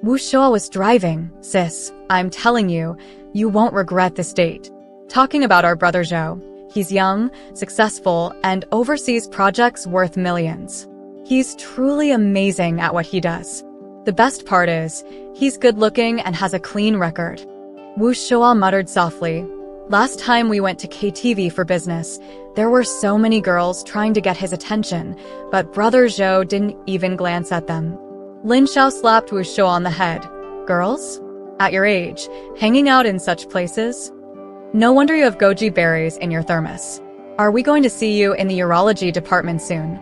Wu Shua was driving. Sis, I'm telling you, you won't regret this date. Talking about our brother Zhou. He's young, successful, and oversees projects worth millions. He's truly amazing at what he does. The best part is, he's good-looking and has a clean record. Wu Shua muttered softly. Last time we went to KTV for business, there were so many girls trying to get his attention, but brother Zhou didn't even glance at them. Lin Xiao slapped Wu Shua on the head. Girls? At your age, hanging out in such places? No wonder you have goji berries in your thermos. Are we going to see you in the urology department soon?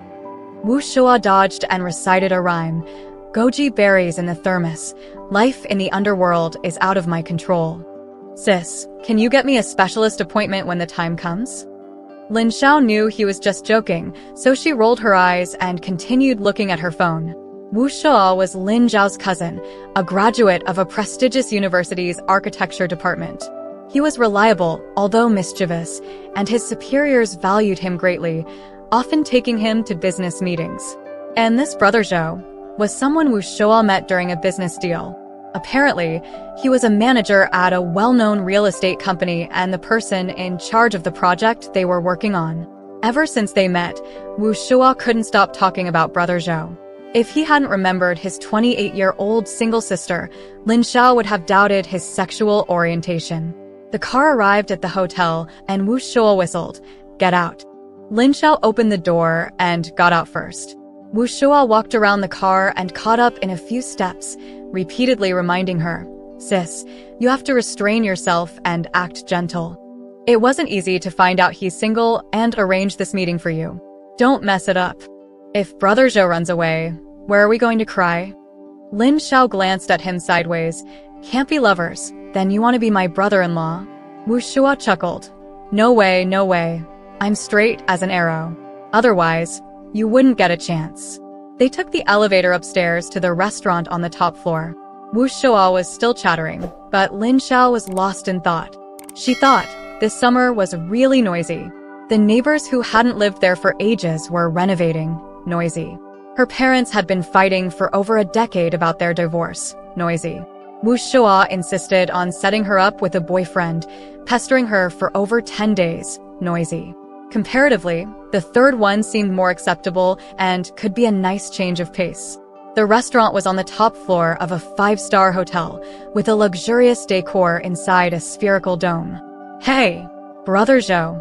Wu Shua dodged and recited a rhyme. Goji berries in the thermos. Life in the underworld is out of my control. Sis, can you get me a specialist appointment when the time comes? Lin Xiao knew he was just joking, so she rolled her eyes and continued looking at her phone. Wu Shua was Lin Zhao's cousin, a graduate of a prestigious university's architecture department. He was reliable, although mischievous, and his superiors valued him greatly, often taking him to business meetings. And this brother Zhou was someone Wu Shua met during a business deal. Apparently, he was a manager at a well-known real estate company and the person in charge of the project they were working on. Ever since they met, Wu Shua couldn't stop talking about brother Zhou. If he hadn't remembered his 28-year-old single sister, Lin Xiao would have doubted his sexual orientation. The car arrived at the hotel, and Wu Shua whistled, "Get out." Lin Xiao opened the door and got out first. Wu Shua walked around the car and caught up in a few steps, repeatedly reminding her, "Sis, you have to restrain yourself and act gentle. It wasn't easy to find out he's single and arrange this meeting for you. Don't mess it up. If brother Zhou runs away, where are we going to cry?" Lin Xiao glanced at him sideways. "Can't be lovers. Then you want to be my brother-in-law?" Wu Shua chuckled. No way, no way. I'm straight as an arrow. Otherwise, you wouldn't get a chance." They took the elevator upstairs to the restaurant on the top floor. Wu Shua was still chattering, but Lin Xiao was lost in thought. She thought this summer was really noisy. The neighbors who hadn't lived there for ages were renovating. Noisy. Her parents had been fighting for over a decade about their divorce. Noisy. Wu Shua insisted on setting her up with a boyfriend, pestering her for over 10 days. Noisy. Comparatively, the third one seemed more acceptable and could be a nice change of pace. The restaurant was on the top floor of a 5-star hotel, with a luxurious decor inside a spherical dome. "Hey, brother Zhou."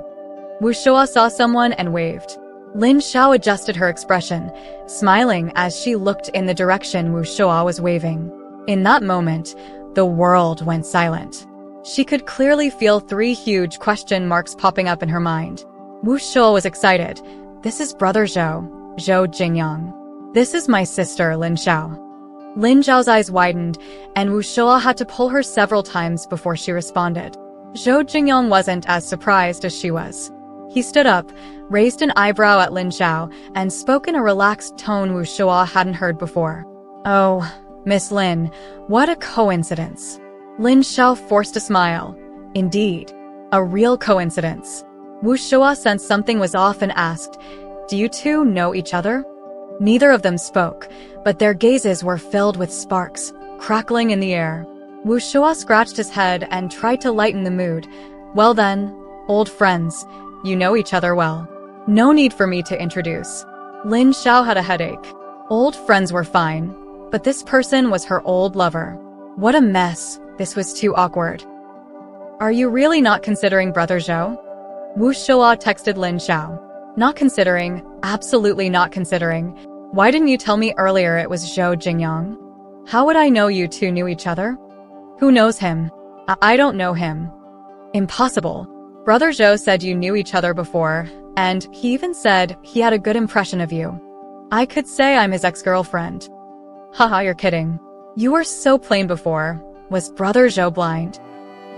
Wu Shua saw someone and waved. Lin Xiao adjusted her expression, smiling as she looked in the direction Wu Shua was waving. In that moment, the world went silent. She could clearly feel 3 huge question marks popping up in her mind. Wu Shua was excited. "This is brother Zhou, Zhou Jingyang. This is my sister, Lin Xiao." Lin Zhao's eyes widened, and Wu Shua had to pull her several times before she responded. Zhou Jingyang wasn't as surprised as she was. He stood up, raised an eyebrow at Lin Xiao, and spoke in a relaxed tone Wu Shua hadn't heard before. "Oh, Miss Lin, what a coincidence." Lin Xiao forced a smile. Indeed, a real coincidence. Wu Shua sensed something was off and asked, "Do you two know each other?" Neither of them spoke, but their gazes were filled with sparks, crackling in the air. Wu Shua scratched his head and tried to lighten the mood. "Well then, old friends, you know each other well. No need for me to introduce." Lin Xiao had a headache. Old friends were fine, but this person was her old lover. What a mess. This was too awkward. "Are you really not considering brother Zhou?" Wu Shua texted Lin Xiao. "Not considering, absolutely not considering. Why didn't you tell me earlier it was Zhou Jingyang? How would I know you two knew each other?" "Who knows him? I don't know him." "Impossible. Brother Zhou said you knew each other before, and he even said he had a good impression of you. I could say I'm his ex-girlfriend." "Haha, you're kidding. You were so plain before. Was brother Zhou blind?"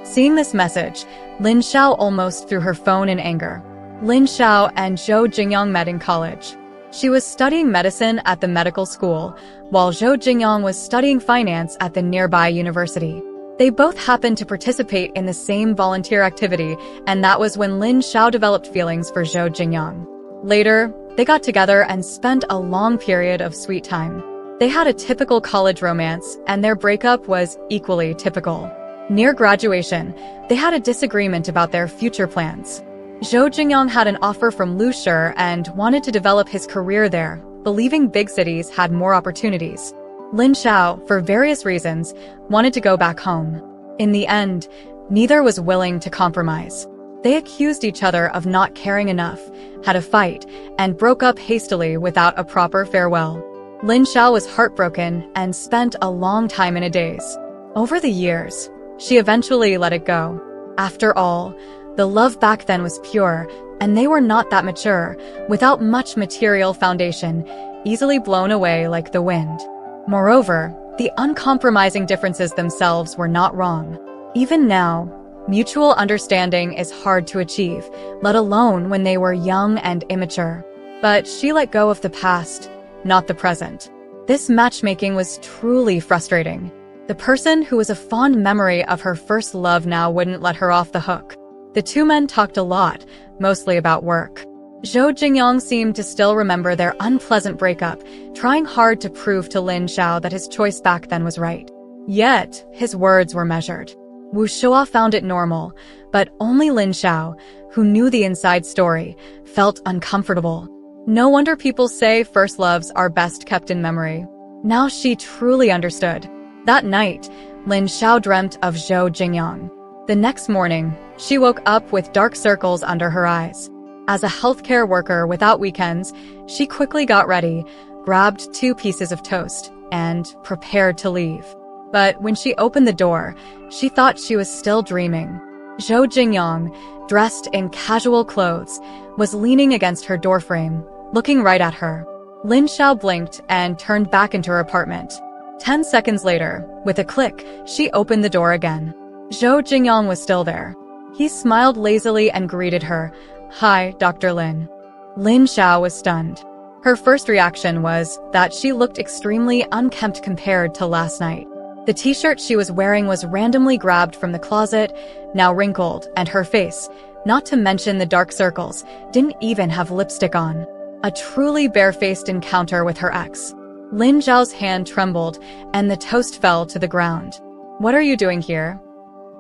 Seeing this message, Lin Xiao almost threw her phone in anger. Lin Xiao and Zhou Jingyang met in college. She was studying medicine at the medical school, while Zhou Jingyang was studying finance at the nearby university. They both happened to participate in the same volunteer activity, and that was when Lin Xiao developed feelings for Zhou Jingyang. Later, they got together and spent a long period of sweet time. They had a typical college romance, and their breakup was equally typical. Near graduation, they had a disagreement about their future plans. Zhou Jingyang had an offer from Lu Shi and wanted to develop his career there, believing big cities had more opportunities. Lin Xiao, for various reasons, wanted to go back home. In the end, neither was willing to compromise. They accused each other of not caring enough, had a fight, and broke up hastily without a proper farewell. Lin Xiao was heartbroken and spent a long time in a daze. Over the years, she eventually let it go. After all, the love back then was pure, and they were not that mature, without much material foundation, easily blown away like the wind. Moreover, the uncompromising differences themselves were not wrong. Even now, mutual understanding is hard to achieve, let alone when they were young and immature. But she let go of the past, not the present. This matchmaking was truly frustrating. The person who was a fond memory of her first love now wouldn't let her off the hook. The two men talked a lot, mostly about work. Zhou Jingyang seemed to still remember their unpleasant breakup, trying hard to prove to Lin Xiao that his choice back then was right. Yet, his words were measured. Wu Shua found it normal, but only Lin Xiao, who knew the inside story, felt uncomfortable. No wonder people say first loves are best kept in memory. Now she truly understood. That night, Lin Xiao dreamt of Zhou Jingyang. The next morning, she woke up with dark circles under her eyes. As a healthcare worker without weekends, she quickly got ready, grabbed 2 pieces of toast, and prepared to leave. But when she opened the door, she thought she was still dreaming. Zhou Jingyang, dressed in casual clothes, was leaning against her doorframe, looking right at her. Lin Xiao blinked and turned back into her apartment. 10 seconds later, with a click, she opened the door again. Zhou Jingyang was still there. He smiled lazily and greeted her. "Hi, Dr. Lin." Lin Xiao was stunned. Her first reaction was that she looked extremely unkempt compared to last night. The t-shirt she was wearing was randomly grabbed from the closet, now wrinkled, and her face, not to mention the dark circles, didn't even have lipstick on. A truly barefaced encounter with her ex. Lin Xiao's hand trembled, and the toast fell to the ground. "What are you doing here?"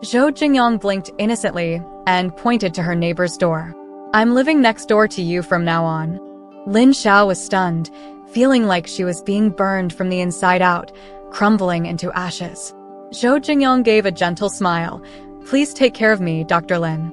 Zhou Jingyang blinked innocently and pointed to her neighbor's door. "I'm living next door to you from now on." Lin Xiao was stunned, feeling like she was being burned from the inside out, crumbling into ashes. Zhou Jingyang gave a gentle smile. "Please take care of me, Dr. Lin."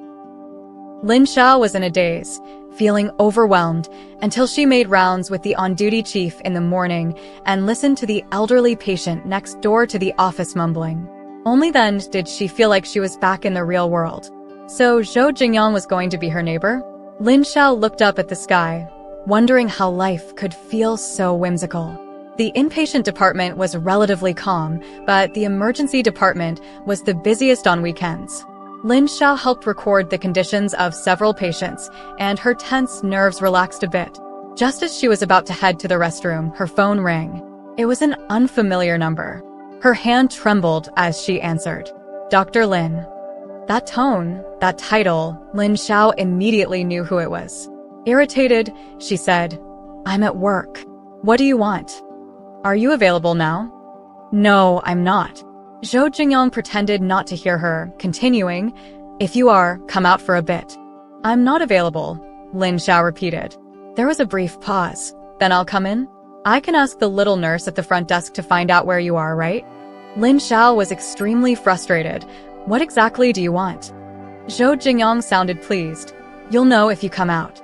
Lin Xiao was in a daze, feeling overwhelmed, until she made rounds with the on-duty chief in the morning and listened to the elderly patient next door to the office mumbling. Only then did she feel like she was back in the real world. So Zhou Jingyang was going to be her neighbor? Lin Xiao looked up at the sky, wondering how life could feel so whimsical. The inpatient department was relatively calm, but the emergency department was the busiest on weekends. Lin Xiao helped record the conditions of several patients, and her tense nerves relaxed a bit. Just as she was about to head to the restroom, her phone rang. It was an unfamiliar number. Her hand trembled as she answered. "Dr. Lin." That tone, that title, Lin Xiao immediately knew who it was. Irritated, she said, "I'm at work. What do you want? Are you available now?" "No, I'm not." Zhou Jingyang pretended not to hear her, continuing, "If you are, come out for a bit." "I'm not available," Lin Xiao repeated. There was a brief pause. "Then I'll come in? I can ask the little nurse at the front desk to find out where you are, right?" Lin Xiao was extremely frustrated. "What exactly do you want?" Zhou Jingyang sounded pleased. "You'll know if you come out."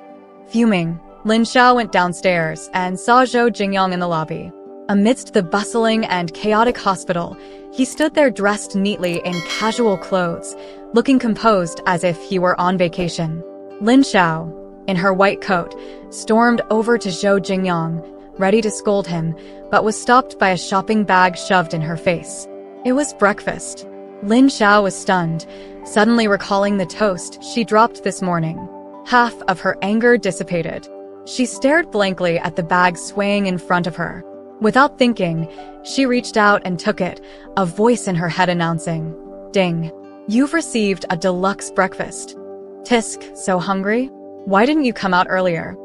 Fuming, Lin Xiao went downstairs and saw Zhou Jingyang in the lobby. Amidst the bustling and chaotic hospital, he stood there dressed neatly in casual clothes, looking composed as if he were on vacation. Lin Xiao, in her white coat, stormed over to Zhou Jingyang, ready to scold him, but was stopped by a shopping bag shoved in her face. It was breakfast. Lin Xiao was stunned, suddenly recalling the toast she dropped this morning. Half of her anger dissipated. She stared blankly at the bag swaying in front of her. Without thinking, she reached out and took it, a voice in her head announcing, "Ding. You've received a deluxe breakfast." "Tisk, so hungry? Why didn't you come out earlier?"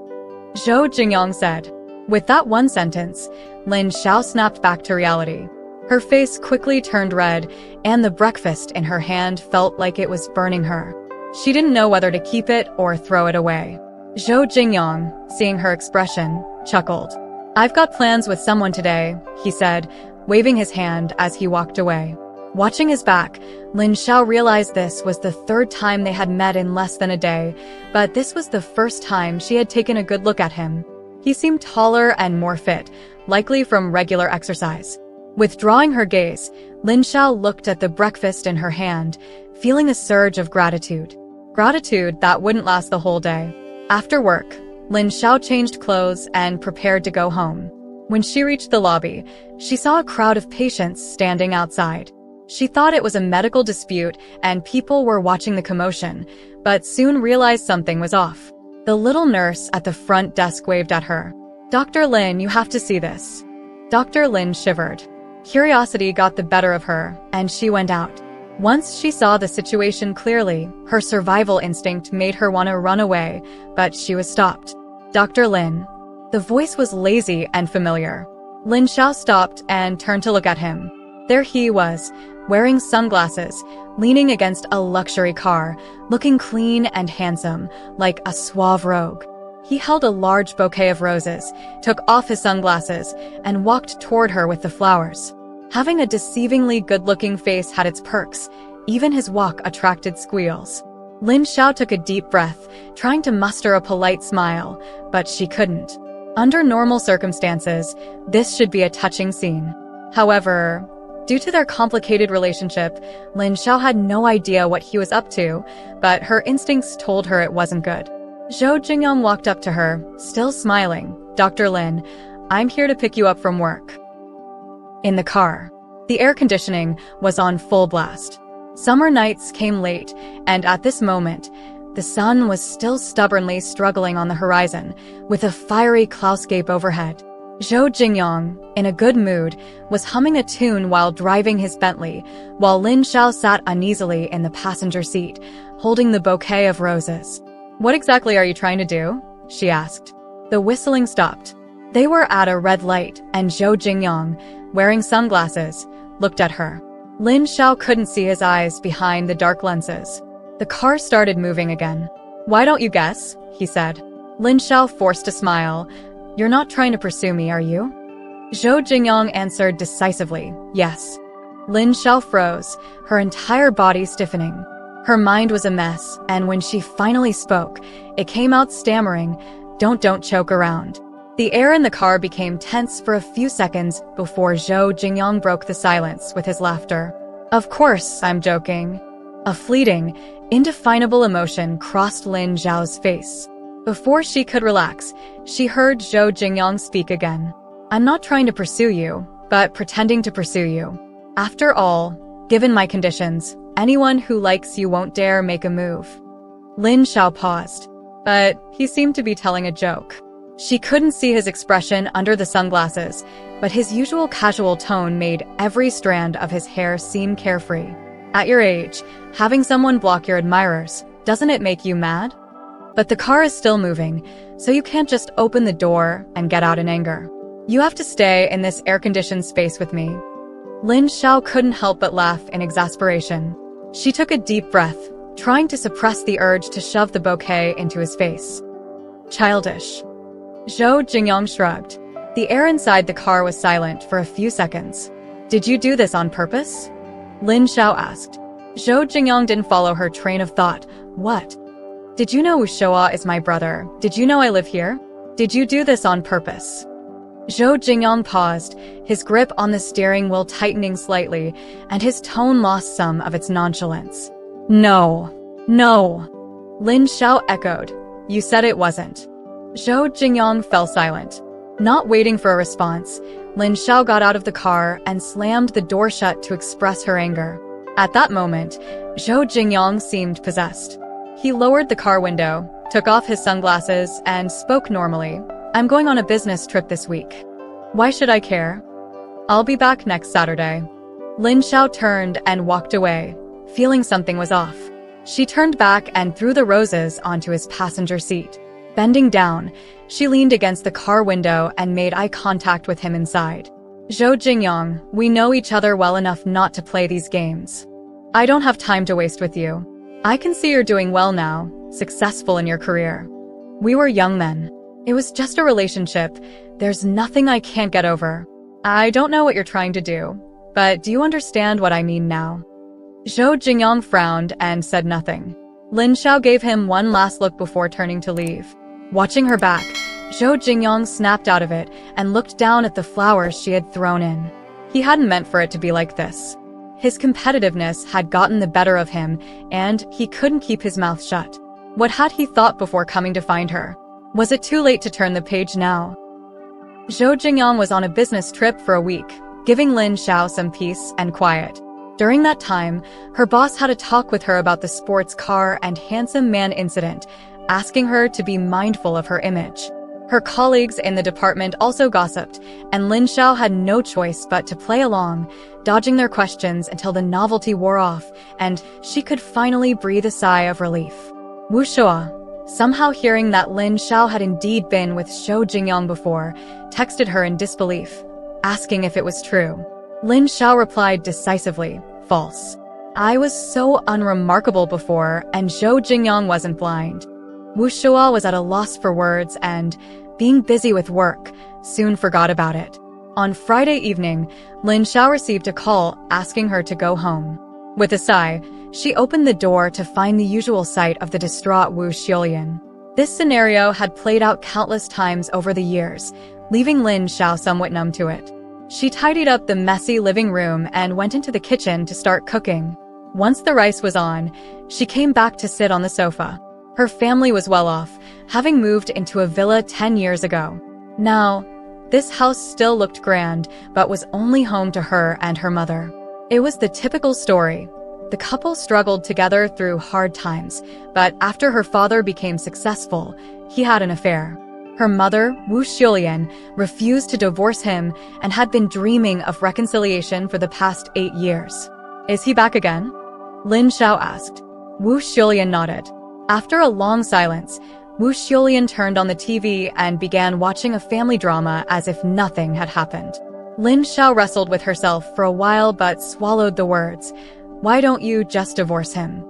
Zhou Jingyang said. With that one sentence, Lin Xiao snapped back to reality. Her face quickly turned red, and the breakfast in her hand felt like it was burning her. She didn't know whether to keep it or throw it away. Zhou Jingyang, seeing her expression, chuckled. "I've got plans with someone today," he said, waving his hand as he walked away. Watching his back, Lin Xiao realized this was the third time they had met in less than a day, but this was the first time she had taken a good look at him. He seemed taller and more fit, likely from regular exercise. Withdrawing her gaze, Lin Xiao looked at the breakfast in her hand, feeling a surge of gratitude. Gratitude that wouldn't last the whole day. After work, Lin Xiao changed clothes and prepared to go home. When she reached the lobby, she saw a crowd of patients standing outside. She thought it was a medical dispute and people were watching the commotion, but soon realized something was off. The little nurse at the front desk waved at her. "Dr. Lin, you have to see this." Dr. Lin shivered. Curiosity got the better of her, and she went out. Once she saw the situation clearly, her survival instinct made her want to run away, but she was stopped. "Dr. Lin." The voice was lazy and familiar. Lin Xiao stopped and turned to look at him. There he was, wearing sunglasses, leaning against a luxury car, looking clean and handsome, like a suave rogue. He held a large bouquet of roses, took off his sunglasses, and walked toward her with the flowers. Having a deceivingly good-looking face had its perks. Even his walk attracted squeals. Lin Xiao took a deep breath, trying to muster a polite smile, but she couldn't. Under normal circumstances, this should be a touching scene. However, due to their complicated relationship, Lin Xiao had no idea what he was up to, but her instincts told her it wasn't good. Zhou Jingyang walked up to her, still smiling. "Dr. Lin, I'm here to pick you up from work." In the car, the air conditioning was on full blast. Summer nights came late, and at this moment, the sun was still stubbornly struggling on the horizon, with a fiery cloudscape overhead. Zhou Jingyang, in a good mood, was humming a tune while driving his Bentley, while Lin Xiao sat uneasily in the passenger seat, holding the bouquet of roses. "What exactly are you trying to do?" she asked. The whistling stopped. They were at a red light, and Zhou Jingyang, wearing sunglasses, looked at her. Lin Xiao couldn't see his eyes behind the dark lenses. The car started moving again. "Why don't you guess?" he said. Lin Xiao forced a smile. "You're not trying to pursue me, are you?" Zhou Jingyang answered decisively, "Yes." Lin Xiao froze, her entire body stiffening. Her mind was a mess, and when she finally spoke, it came out stammering, Don't choke around." The air in the car became tense for a few seconds before Zhou Jingyang broke the silence with his laughter. "Of course, I'm joking." A fleeting, indefinable emotion crossed Lin Xiao's face. Before she could relax, she heard Zhou Jingyang speak again. "I'm not trying to pursue you, but pretending to pursue you. After all, given my conditions, anyone who likes you won't dare make a move." Lin Xiao paused, but he seemed to be telling a joke. She couldn't see his expression under the sunglasses, but his usual casual tone made every strand of his hair seem carefree. At your age, having someone block your admirers, doesn't it make you mad? But the car is still moving, so you can't just open the door and get out in anger. You have to stay in this air-conditioned space with me. Lin Xiao couldn't help but laugh in exasperation. She took a deep breath, trying to suppress the urge to shove the bouquet into his face. Childish. Zhou Jingyang shrugged. The air inside the car was silent for a few seconds. "Did you do this on purpose?" Lin Xiao asked. Zhou Jingyang didn't follow her train of thought. "What? Did you know Wushua is my brother? Did you know I live here? Did you do this on purpose?" Zhou Jingyang paused, his grip on the steering wheel tightening slightly, and his tone lost some of its nonchalance. No. Lin Xiao echoed. "You said it wasn't." Zhou Jingyang fell silent. Not waiting for a response, Lin Xiao got out of the car and slammed the door shut to express her anger. At that moment, Zhou Jingyang seemed possessed. He lowered the car window, took off his sunglasses, and spoke normally. "I'm going on a business trip this week. Why should I care? I'll be back next Saturday." Lin Xiao turned and walked away, feeling something was off. She turned back and threw the roses onto his passenger seat. Bending down, she leaned against the car window and made eye contact with him inside. "Zhou Jingyang, we know each other well enough not to play these games. I don't have time to waste with you. I can see you're doing well now, successful in your career. We were young men. It was just a relationship. There's nothing I can't get over. I don't know what you're trying to do, but do you understand what I mean now?" Zhou Jingyang frowned and said nothing. Lin Xiao gave him one last look before turning to leave. Watching her back, Zhou Jingyang snapped out of it and looked down at the flowers she had thrown in. He hadn't meant for it to be like this. His competitiveness had gotten the better of him, and he couldn't keep his mouth shut. What had he thought before coming to find her? Was it too late to turn the page now? Zhou Jingyang was on a business trip for a week, giving Lin Xiao some peace and quiet. During that time, her boss had a talk with her about the sports car and handsome man incident, asking her to be mindful of her image. Her colleagues in the department also gossiped, and Lin Xiao had no choice but to play along, dodging their questions until the novelty wore off, and she could finally breathe a sigh of relief. Wu Shua, somehow hearing that Lin Xiao had indeed been with Zhou Jingyang before, texted her in disbelief, asking if it was true. Lin Xiao replied decisively, "False. I was so unremarkable before, and Zhou Jingyang wasn't blind." Wu Shua was at a loss for words and, being busy with work, soon forgot about it. On Friday evening, Lin Xiao received a call asking her to go home. With a sigh, she opened the door to find the usual sight of the distraught Wu Xiulian. This scenario had played out countless times over the years, leaving Lin Xiao somewhat numb to it. She tidied up the messy living room and went into the kitchen to start cooking. Once the rice was on, she came back to sit on the sofa. Her family was well off, having moved into a villa 10 years ago. Now, this house still looked grand, but was only home to her and her mother. It was the typical story. The couple struggled together through hard times, but after her father became successful, he had an affair. Her mother, Wu Xiulian, refused to divorce him and had been dreaming of reconciliation for the past 8 years. "Is he back again?" Lin Xiao asked. Wu Xiulian nodded. After a long silence, Wu Xiulian turned on the TV and began watching a family drama as if nothing had happened. Lin Xiao wrestled with herself for a while but swallowed the words, "Why don't you just divorce him?"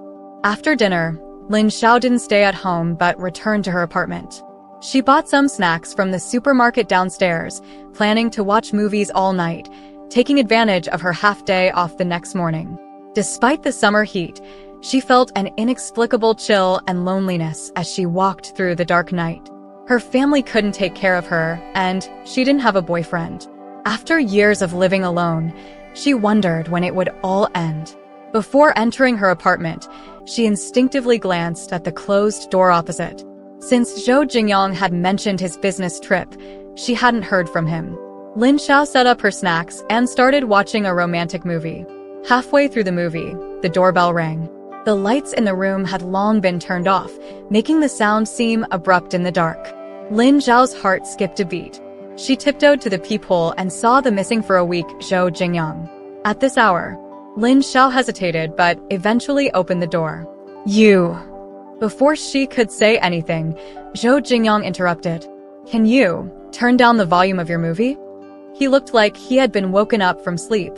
After dinner, Lin Xiao didn't stay at home but returned to her apartment. She bought some snacks from the supermarket downstairs, planning to watch movies all night, taking advantage of her half-day off the next morning. Despite the summer heat, she felt an inexplicable chill and loneliness as she walked through the dark night. Her family couldn't take care of her, and she didn't have a boyfriend. After years of living alone, she wondered when it would all end. Before entering her apartment, she instinctively glanced at the closed door opposite. Since Zhou Jingyang had mentioned his business trip, she hadn't heard from him. Lin Xiao set up her snacks and started watching a romantic movie. Halfway through the movie, the doorbell rang. The lights in the room had long been turned off, making the sound seem abrupt in the dark. Lin Xiao's heart skipped a beat. She tiptoed to the peephole and saw the missing for a week Zhou Jingyang. At this hour, Lin Xiao hesitated but eventually opened the door. "You." Before she could say anything, Zhou Jingyang interrupted. "Can you turn down the volume of your movie?" He looked like he had been woken up from sleep,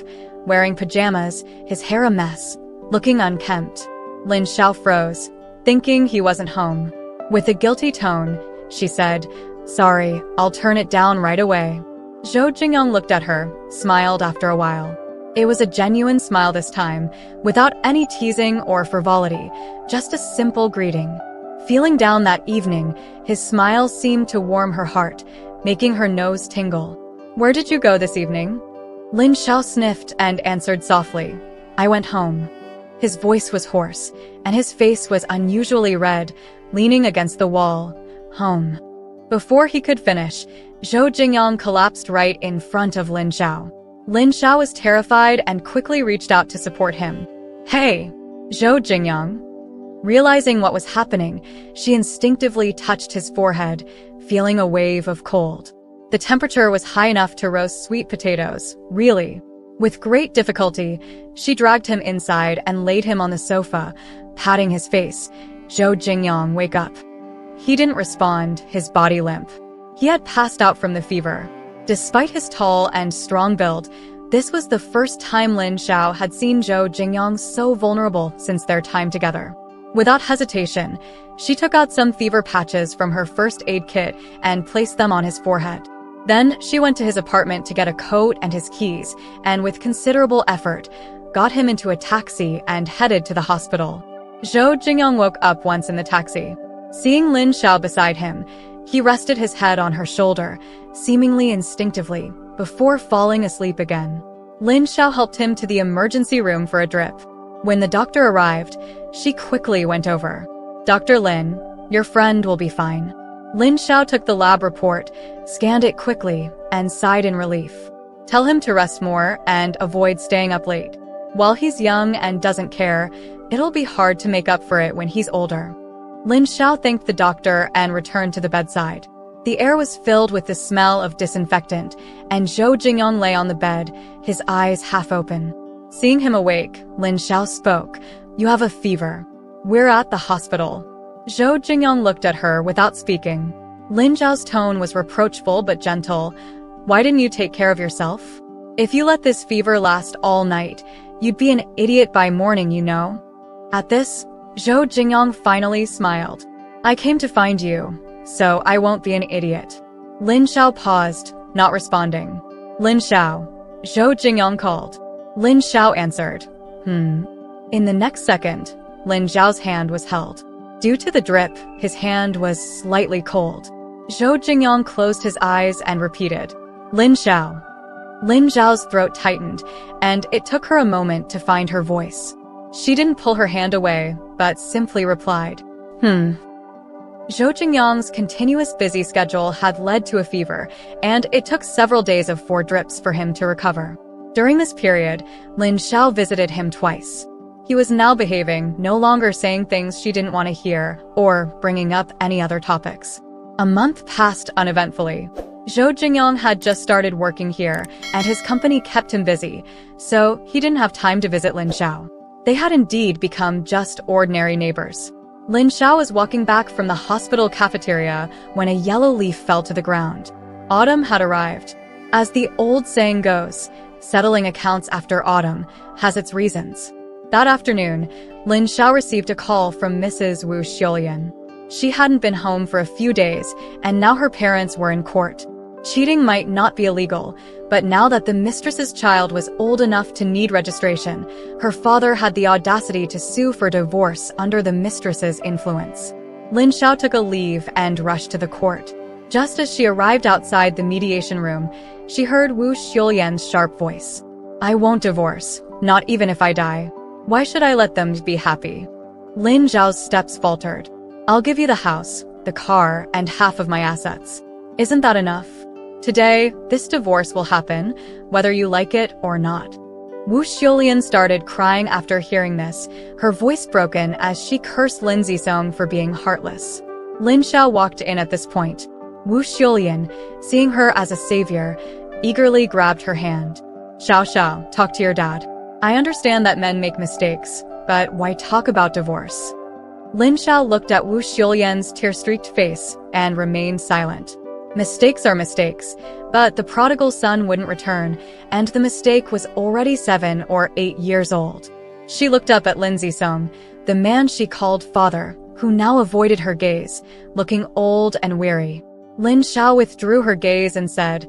wearing pajamas, his hair a mess, looking unkempt. Lin Xiao froze, thinking he wasn't home. With a guilty tone, she said, "Sorry, I'll turn it down right away." Zhou Jingyang looked at her, smiled after a while. It was a genuine smile this time, without any teasing or frivolity, just a simple greeting. Feeling down that evening, his smile seemed to warm her heart, making her nose tingle. "Where did you go this evening?" Lin Xiao sniffed and answered softly, "I went home." His voice was hoarse, and his face was unusually red, leaning against the wall. "Home." Before he could finish, Zhou Jingyang collapsed right in front of Lin Xiao. Lin Xiao was terrified and quickly reached out to support him. "Hey, Zhou Jingyang." Realizing what was happening, she instinctively touched his forehead, feeling a wave of cold. The temperature was high enough to roast sweet potatoes, really. With great difficulty, she dragged him inside and laid him on the sofa, patting his face. "Zhou Jingyang, wake up." He didn't respond, his body limp. He had passed out from the fever. Despite his tall and strong build, this was the first time Lin Xiao had seen Zhou Jingyang so vulnerable since their time together. Without hesitation, she took out some fever patches from her first aid kit and placed them on his forehead. Then she went to his apartment to get a coat and his keys, and with considerable effort, got him into a taxi and headed to the hospital. Zhou Jingyang woke up once in the taxi. Seeing Lin Xiao beside him, he rested his head on her shoulder, seemingly instinctively, before falling asleep again. Lin Xiao helped him to the emergency room for a drip. When the doctor arrived, she quickly went over. "Dr. Lin, your friend will be fine." Lin Xiao took the lab report, scanned it quickly, and sighed in relief. "Tell him to rest more and avoid staying up late. While he's young and doesn't care, it'll be hard to make up for it when he's older." Lin Xiao thanked the doctor and returned to the bedside. The air was filled with the smell of disinfectant, and Zhou Jingyang lay on the bed, his eyes half open. Seeing him awake, Lin Xiao spoke. "You have a fever. We're at the hospital." Zhou Jingyang looked at her without speaking. Lin Xiao's tone was reproachful but gentle. "Why didn't you take care of yourself? If you let this fever last all night, you'd be an idiot by morning, you know." At this, Zhou Jingyang finally smiled. "I came to find you, so I won't be an idiot." Lin Xiao paused, not responding. "Lin Xiao," Zhou Jingyang called. Lin Xiao answered, In the next second, Lin Xiao's hand was held. Due to the drip, his hand was slightly cold. Zhou Jingyang closed his eyes and repeated, "Lin Xiao." Lin Xiao's throat tightened, and it took her a moment to find her voice. She didn't pull her hand away, but simply replied, Zhou Jingyang's continuous busy schedule had led to a fever, and it took several days of 4 drips for him to recover. During this period, Lin Xiao visited him twice. He was now behaving, no longer saying things she didn't want to hear, or bringing up any other topics. A month passed uneventfully. Zhou Jingyang had just started working here, and his company kept him busy, so he didn't have time to visit Lin Xiao. They had indeed become just ordinary neighbors. Lin Xiao was walking back from the hospital cafeteria when a yellow leaf fell to the ground. Autumn had arrived. As the old saying goes, settling accounts after autumn has its reasons. That afternoon, Lin Xiao received a call from Mrs. Wu Xiulian. She hadn't been home for a few days, and now her parents were in court. Cheating might not be illegal, but now that the mistress's child was old enough to need registration, her father had the audacity to sue for divorce under the mistress's influence. Lin Xiao took a leave and rushed to the court. Just as she arrived outside the mediation room, she heard Wu Xiulian's sharp voice. "I won't divorce, not even if I die. Why should I let them be happy?" Lin Xiao's steps faltered. "I'll give you the house, the car, and half of my assets. Isn't that enough? Today, this divorce will happen, whether you like it or not." Wu Xiulian started crying after hearing this, her voice broken as she cursed Lin Zisong for being heartless. Lin Xiao walked in at this point. Wu Xiulian, seeing her as a savior, eagerly grabbed her hand. "Xiao Xiao, talk to your dad. I understand that men make mistakes, but why talk about divorce?" Lin Xiao looked at Wu Xiulian's tear-streaked face and remained silent. Mistakes are mistakes, but the prodigal son wouldn't return, and the mistake was already 7 or 8 years old. She looked up at Lin Zisong, the man she called father, who now avoided her gaze, looking old and weary. Lin Xiao withdrew her gaze and said,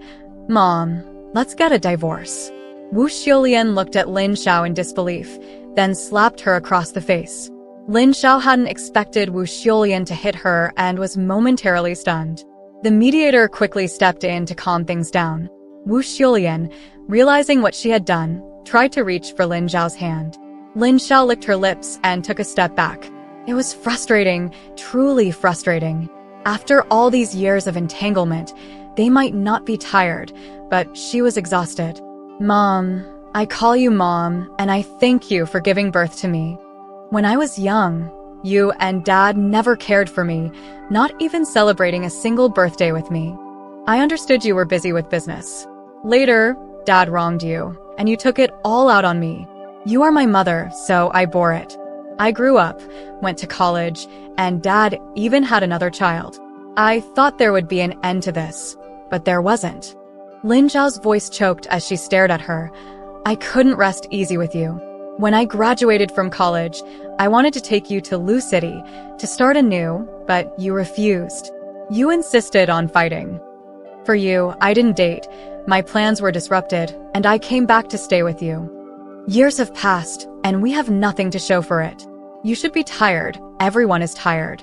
"Mom, let's get a divorce." Wu Xiulian looked at Lin Xiao in disbelief, then slapped her across the face. Lin Xiao hadn't expected Wu Xiulian to hit her and was momentarily stunned. The mediator quickly stepped in to calm things down. Wu Xiulian, realizing what she had done, tried to reach for Lin Xiao's hand. Lin Xiao licked her lips and took a step back. It was frustrating, truly frustrating. After all these years of entanglement, they might not be tired, but she was exhausted. "Mom, I call you Mom, and I thank you for giving birth to me. When I was young, you and Dad never cared for me, not even celebrating a single birthday with me. I understood you were busy with business. Later, Dad wronged you, and you took it all out on me. You are my mother, so I bore it. I grew up, went to college, and Dad even had another child. I thought there would be an end to this, but there wasn't. Lin Zhao's voice choked as she stared at her. I couldn't rest easy with you. When I graduated from college, I wanted to take you to Lu City to start anew, but you refused. You insisted on fighting. For you, I didn't date. My plans were disrupted, and I came back to stay with you. Years have passed, and we have nothing to show for it. You should be tired. Everyone is tired.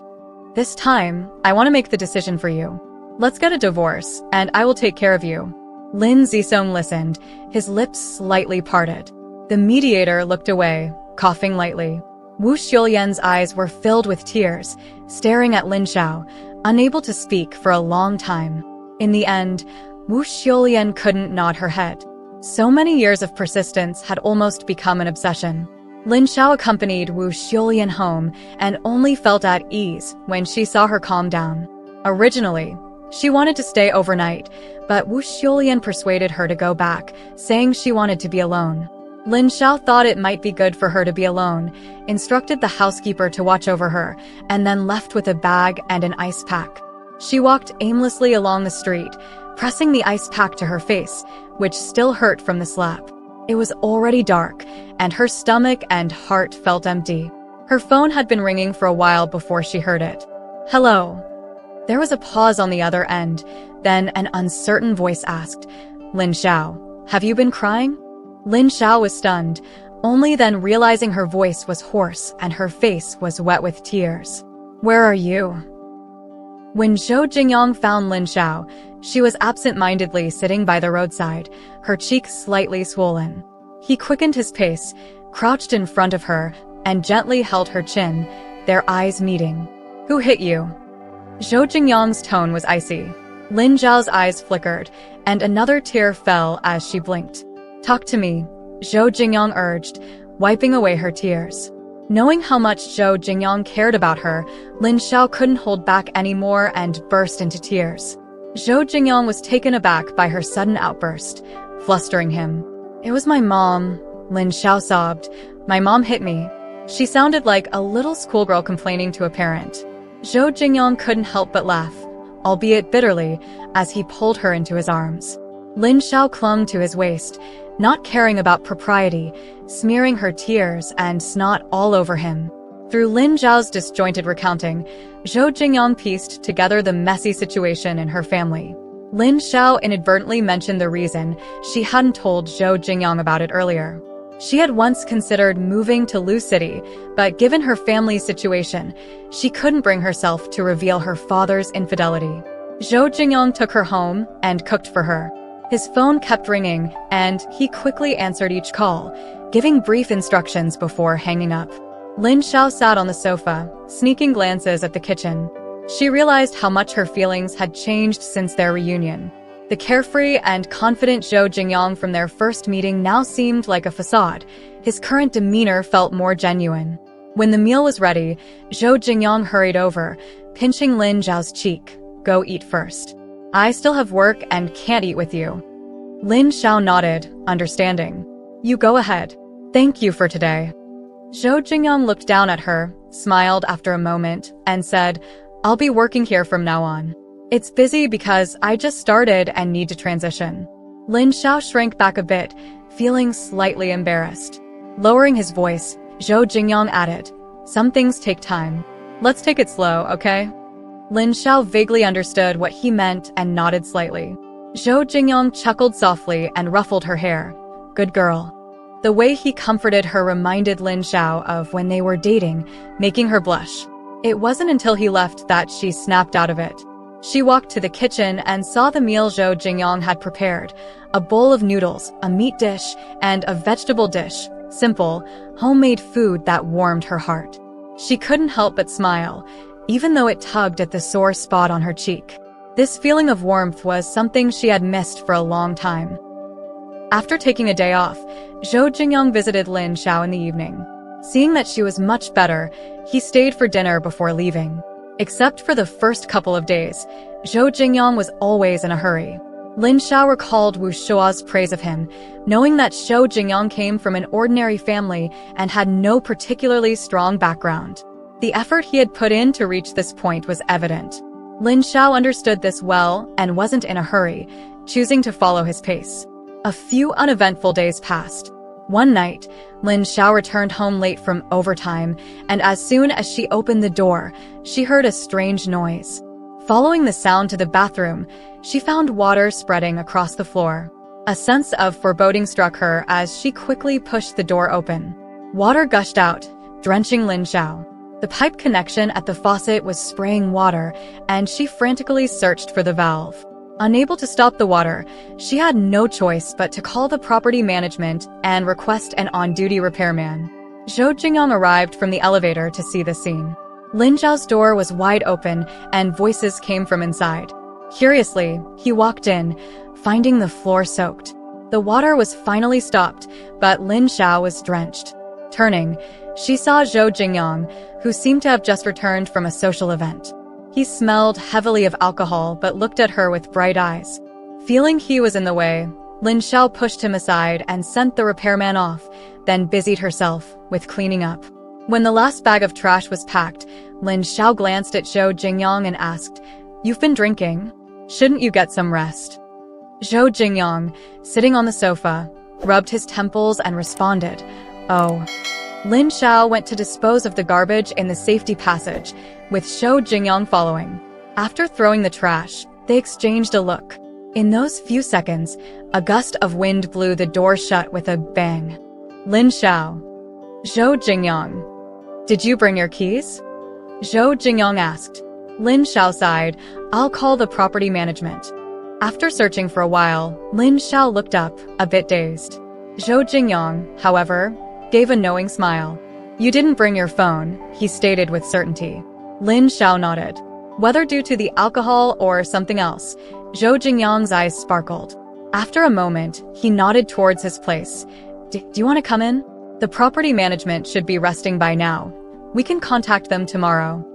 This time, I want to make the decision for you. Let's get a divorce, and I will take care of you. Lin Zisong listened, his lips slightly parted. The mediator looked away, coughing lightly. Wu Xiulian's eyes were filled with tears, staring at Lin Xiao, unable to speak for a long time. In the end, Wu Xiulian couldn't nod her head. So many years of persistence had almost become an obsession. Lin Xiao accompanied Wu Xiulian home and only felt at ease when she saw her calm down. Originally, she wanted to stay overnight, but Wu Xiulian persuaded her to go back, saying she wanted to be alone. Lin Xiao thought it might be good for her to be alone, instructed the housekeeper to watch over her, and then left with a bag and an ice pack. She walked aimlessly along the street, pressing the ice pack to her face, which still hurt from the slap. It was already dark, and her stomach and heart felt empty. Her phone had been ringing for a while before she heard it. Hello. There was a pause on the other end, then an uncertain voice asked, Lin Xiao, have you been crying? Lin Xiao was stunned, only then realizing her voice was hoarse and her face was wet with tears. Where are you? When Zhou Jingyang found Lin Xiao, she was absent-mindedly sitting by the roadside, her cheeks slightly swollen. He quickened his pace, crouched in front of her, and gently held her chin, their eyes meeting. Who hit you? Zhou Jingyang's tone was icy. Lin Zhao's eyes flickered, and another tear fell as she blinked. Talk to me, Zhou Jingyang urged, wiping away her tears. Knowing how much Zhou Jingyang cared about her, Lin Xiao couldn't hold back anymore and burst into tears. Zhou Jingyang was taken aback by her sudden outburst, flustering him. It was my mom, Lin Xiao sobbed. My mom hit me. She sounded like a little schoolgirl complaining to a parent. Zhou Jingyang couldn't help but laugh, albeit bitterly, as he pulled her into his arms. Lin Xiao clung to his waist, not caring about propriety, smearing her tears and snot all over him. Through Lin Zhao's disjointed recounting, Zhou Jingyang pieced together the messy situation in her family. Lin Xiao inadvertently mentioned the reason she hadn't told Zhou Jingyang about it earlier. She had once considered moving to Lu City, but given her family's situation, she couldn't bring herself to reveal her father's infidelity. Zhou Jingyang took her home and cooked for her. His phone kept ringing, and he quickly answered each call, giving brief instructions before hanging up. Lin Xiao sat on the sofa, sneaking glances at the kitchen. She realized how much her feelings had changed since their reunion. The carefree and confident Zhou Jingyang from their first meeting now seemed like a facade. His current demeanor felt more genuine. When the meal was ready, Zhou Jingyang hurried over, pinching Lin Zhao's cheek. Go eat first. I still have work and can't eat with you. Lin Xiao nodded, understanding. You go ahead. Thank you for today. Zhou Jingyang looked down at her, smiled after a moment, and said, I'll be working here from now on. It's busy because I just started and need to transition. Lin Xiao shrank back a bit, feeling slightly embarrassed. Lowering his voice, Zhou Jingyang added, Some things take time. Let's take it slow, okay? Lin Xiao vaguely understood what he meant and nodded slightly. Zhou Jingyang chuckled softly and ruffled her hair. Good girl. The way he comforted her reminded Lin Xiao of when they were dating, making her blush. It wasn't until he left that she snapped out of it. She walked to the kitchen and saw the meal Zhou Jingyang had prepared, a bowl of noodles, a meat dish, and a vegetable dish, simple, homemade food that warmed her heart. She couldn't help but smile, even though it tugged at the sore spot on her cheek. This feeling of warmth was something she had missed for a long time. After taking a day off, Zhou Jingyang visited Lin Xiao in the evening. Seeing that she was much better, he stayed for dinner before leaving. Except for the first couple of days, Zhou Jingyang was always in a hurry. Lin Xiao recalled Wu Shua's praise of him, knowing that Zhou Jingyang came from an ordinary family and had no particularly strong background. The effort he had put in to reach this point was evident. Lin Xiao understood this well and wasn't in a hurry, choosing to follow his pace. A few uneventful days passed. One night, Lin Xiao returned home late from overtime, and as soon as she opened the door, she heard a strange noise. Following the sound to the bathroom, she found water spreading across the floor. A sense of foreboding struck her as she quickly pushed the door open. Water gushed out, drenching Lin Xiao. The pipe connection at the faucet was spraying water, and she frantically searched for the valve. Unable to stop the water, she had no choice but to call the property management and request an on-duty repairman. Zhou Jingyang arrived from the elevator to see the scene. Lin Xiao's door was wide open, and voices came from inside. Curiously, he walked in, finding the floor soaked. The water was finally stopped, but Lin Xiao was drenched. Turning, she saw Zhou Jingyang, who seemed to have just returned from a social event. He smelled heavily of alcohol but looked at her with bright eyes. Feeling he was in the way, Lin Xiao pushed him aside and sent the repairman off, then busied herself with cleaning up. When the last bag of trash was packed, Lin Xiao glanced at Zhou Jingyang and asked, "You've been drinking? Shouldn't you get some rest?" Zhou Jingyang, sitting on the sofa, rubbed his temples and responded, "Oh." Lin Xiao went to dispose of the garbage in the safety passage, with Zhou Jingyang following. After throwing the trash, they exchanged a look. In those few seconds, a gust of wind blew the door shut with a bang. Lin Xiao. "Zhou Jingyang. Did you bring your keys?" Zhou Jingyang asked. Lin Xiao sighed, "I'll call the property management." After searching for a while, Lin Xiao looked up, a bit dazed. Zhou Jingyang, however, gave a knowing smile. "You didn't bring your phone," he stated with certainty. Lin Xiao nodded. Whether due to the alcohol or something else, Zhou Jingyang's eyes sparkled. After a moment, he nodded towards his place. Do you want to come in? The property management should be resting by now. We can contact them tomorrow."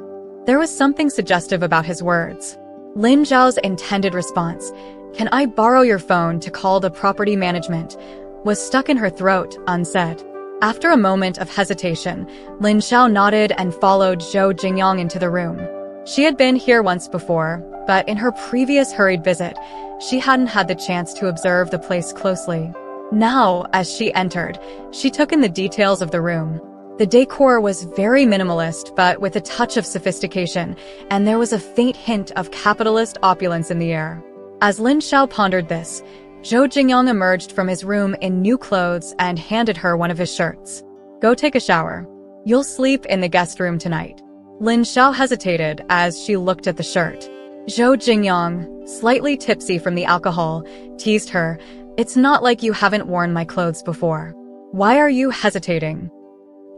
There was something suggestive about his words. Lin Xiao's intended response, "Can I borrow your phone to call the property management?" was stuck in her throat, unsaid. After a moment of hesitation, Lin Xiao nodded and followed Zhou Jingyang into the room. She had been here once before, but in her previous hurried visit, she hadn't had the chance to observe the place closely. Now, as she entered, she took in the details of the room. The decor was very minimalist, but with a touch of sophistication, and there was a faint hint of capitalist opulence in the air. As Lin Xiao pondered this, Zhou Jingyang emerged from his room in new clothes and handed her one of his shirts. "Go take a shower. You'll sleep in the guest room tonight." Lin Xiao hesitated as she looked at the shirt. Zhou Jingyang, slightly tipsy from the alcohol, teased her, "It's not like you haven't worn my clothes before. Why are you hesitating?"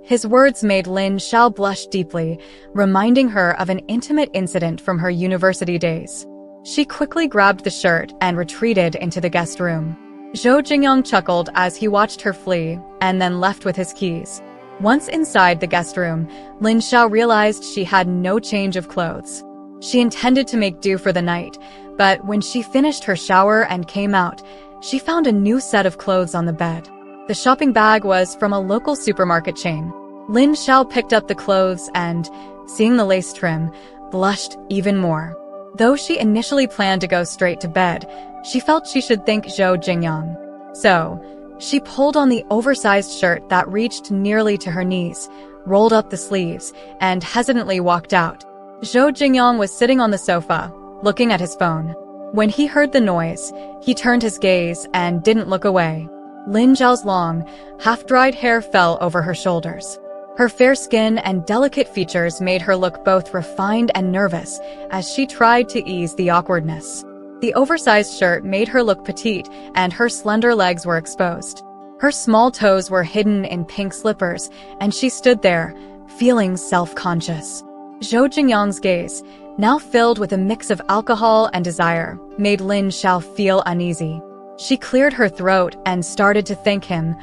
His words made Lin Xiao blush deeply, reminding her of an intimate incident from her university days. She quickly grabbed the shirt and retreated into the guest room. Zhou Jingyang chuckled as he watched her flee, and then left with his keys. Once inside the guest room, Lin Xiao realized she had no change of clothes. She intended to make do for the night, but when she finished her shower and came out, she found a new set of clothes on the bed. The shopping bag was from a local supermarket chain. Lin Xiao picked up the clothes and, seeing the lace trim, blushed even more. Though she initially planned to go straight to bed, she felt she should thank Zhou Jingyang. So, she pulled on the oversized shirt that reached nearly to her knees, rolled up the sleeves, and hesitantly walked out. Zhou Jingyang was sitting on the sofa, looking at his phone. When he heard the noise, he turned his gaze and didn't look away. Lin Zhao's long, half-dried hair fell over her shoulders. Her fair skin and delicate features made her look both refined and nervous as she tried to ease the awkwardness. The oversized shirt made her look petite, and her slender legs were exposed. Her small toes were hidden in pink slippers, and she stood there, feeling self-conscious. Zhou Jingyang's gaze, now filled with a mix of alcohol and desire, made Lin Xiao feel uneasy. She cleared her throat and started to thank him.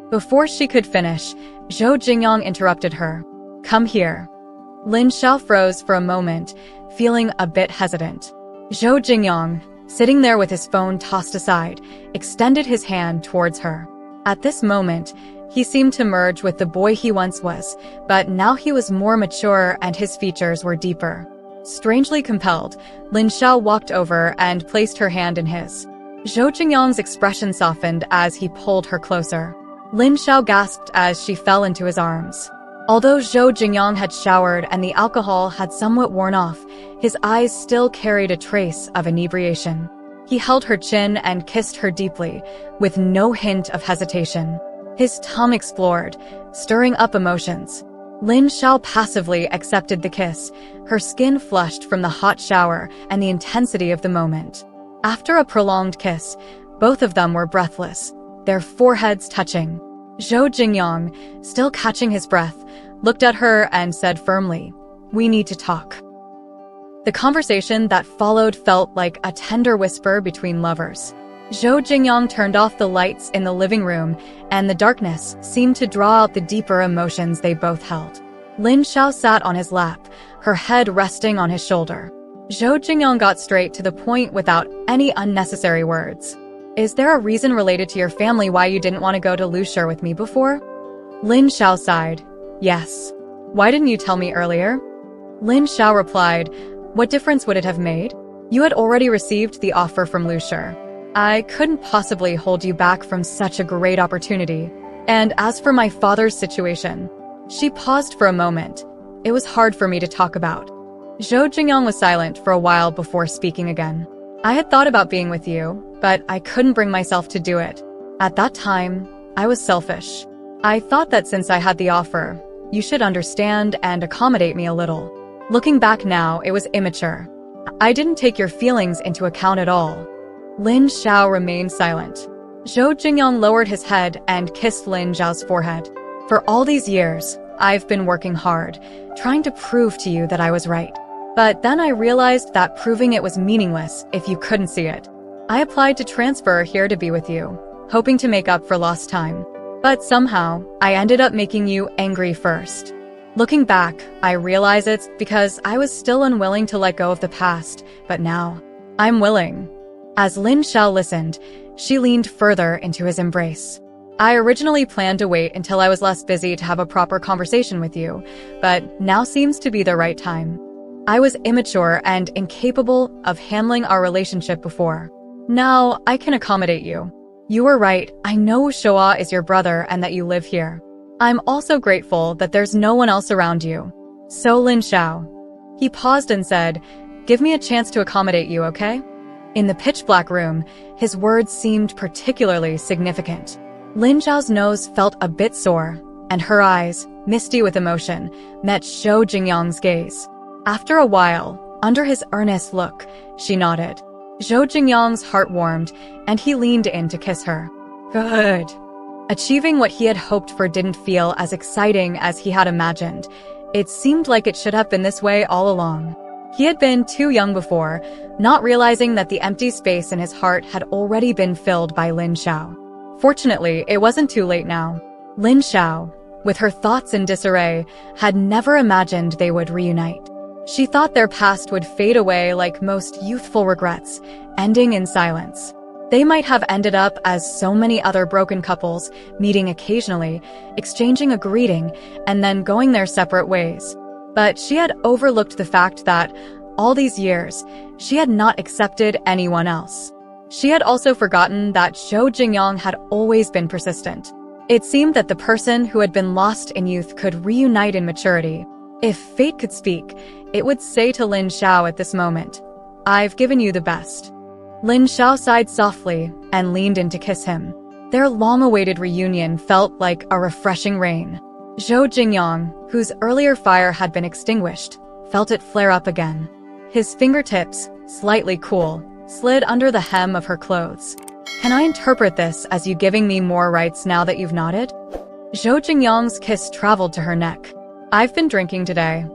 Before she could finish, Zhou Jingyang interrupted her. "Come here." Lin Xiao froze for a moment, feeling a bit hesitant. "Zhou Jingyang, sitting there with his phone tossed aside, extended his hand towards her. At this moment, he seemed to merge with the boy he once was, but now he was more mature and his features were deeper. Strangely compelled, Lin Xiao walked over and placed her hand in his. Zhou Jingyang's expression softened as he pulled her closer. Lin Xiao gasped as she fell into his arms. Although Zhou Jingyang had showered and the alcohol had somewhat worn off, his eyes still carried a trace of inebriation. He held her chin and kissed her deeply, with no hint of hesitation. His tongue explored, stirring up emotions. Lin Xiao passively accepted the kiss, her skin flushed from the hot shower and the intensity of the moment. After a prolonged kiss, both of them were breathless, their foreheads touching. Zhou Jingyang, still catching his breath, looked at her and said firmly, "We need to talk." The conversation that followed felt like a tender whisper between lovers. Zhou Jingyang turned off the lights in the living room, and the darkness seemed to draw out the deeper emotions they both held. Lin Xiao sat on his lap, her head resting on his shoulder. Zhou Jingyang got straight to the point without any unnecessary words. "Is there a reason related to your family why you didn't want to go to Lushur with me before?" Lin Xiao sighed. "Yes. Why didn't you tell me earlier?" Lin Xiao replied, "What difference would it have made? You had already received the offer from Lushur. I couldn't possibly hold you back from such a great opportunity. And as for my father's situation..." She paused for a moment. "It was hard for me to talk about." Zhou Jingyang was silent for a while before speaking again. "I had thought about being with you, but I couldn't bring myself to do it. At that time, I was selfish. I thought that since I had the offer, you should understand and accommodate me a little. Looking back now, it was immature. I didn't take your feelings into account at all." Lin Xiao remained silent. Zhou Jingyang lowered his head and kissed Lin Xiao's forehead. "For all these years, I've been working hard, trying to prove to you that I was right. But then I realized that proving it was meaningless if you couldn't see it. I applied to transfer here to be with you, hoping to make up for lost time. But somehow, I ended up making you angry first. Looking back, I realize it's because I was still unwilling to let go of the past, but now, I'm willing." As Lin Xiao listened, she leaned further into his embrace. "I originally planned to wait until I was less busy to have a proper conversation with you, but now seems to be the right time. I was immature and incapable of handling our relationship before. Now, I can accommodate you. You were right, I know Shoa is your brother and that you live here. I'm also grateful that there's no one else around you. So Lin Xiao." He paused and said, "Give me a chance to accommodate you, okay?" In the pitch-black room, his words seemed particularly significant. Lin Xiao's nose felt a bit sore, and her eyes, misty with emotion, met Zhou Jingyang's gaze. After a while, under his earnest look, she nodded. Zhou Jingyang's heart warmed, and he leaned in to kiss her. Good. Achieving what he had hoped for didn't feel as exciting as he had imagined. It seemed like it should have been this way all along. He had been too young before, not realizing that the empty space in his heart had already been filled by Lin Xiao. Fortunately, it wasn't too late now. Lin Xiao, with her thoughts in disarray, had never imagined they would reunite. She thought their past would fade away like most youthful regrets, ending in silence. They might have ended up as so many other broken couples, meeting occasionally, exchanging a greeting, and then going their separate ways. But she had overlooked the fact that, all these years, she had not accepted anyone else. She had also forgotten that Zhou Jingyang had always been persistent. It seemed that the person who had been lost in youth could reunite in maturity. If fate could speak, it would say to Lin Xiao at this moment, "I've given you the best." Lin Xiao sighed softly and leaned in to kiss him. Their long-awaited reunion felt like a refreshing rain. Zhou Jingyang, whose earlier fire had been extinguished, felt it flare up again. His fingertips, slightly cool, slid under the hem of her clothes. "Can I interpret this as you giving me more rights now that you've nodded?" Zhou Jingyang's kiss traveled to her neck. "I've been drinking today."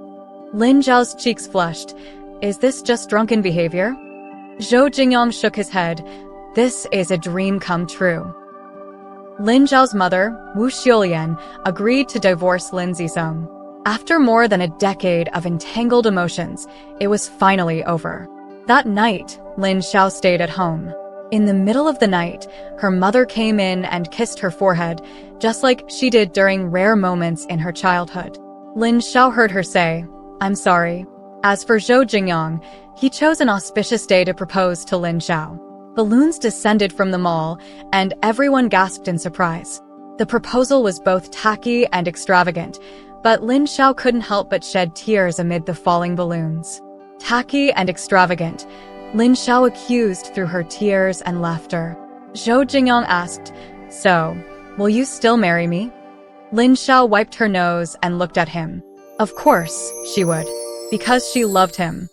Lin Zhao's cheeks flushed. "Is this just drunken behavior?" Zhou Jingyang shook his head. "This is a dream come true." Lin Zhao's mother, Wu Xiulian, agreed to divorce Lin Zisong. After more than a decade of entangled emotions, it was finally over. That night, Lin Xiao stayed at home. In the middle of the night, her mother came in and kissed her forehead, just like she did during rare moments in her childhood. Lin Xiao heard her say, "I'm sorry." As for Zhou Jingyang, he chose an auspicious day to propose to Lin Xiao. Balloons descended from the mall, and everyone gasped in surprise. The proposal was both tacky and extravagant, but Lin Xiao couldn't help but shed tears amid the falling balloons. Tacky and extravagant, Lin Xiao accused through her tears and laughter. Zhou Jingyang asked, "So, will you still marry me?" Lin Xiao wiped her nose and looked at him. Of course, she would, because she loved him.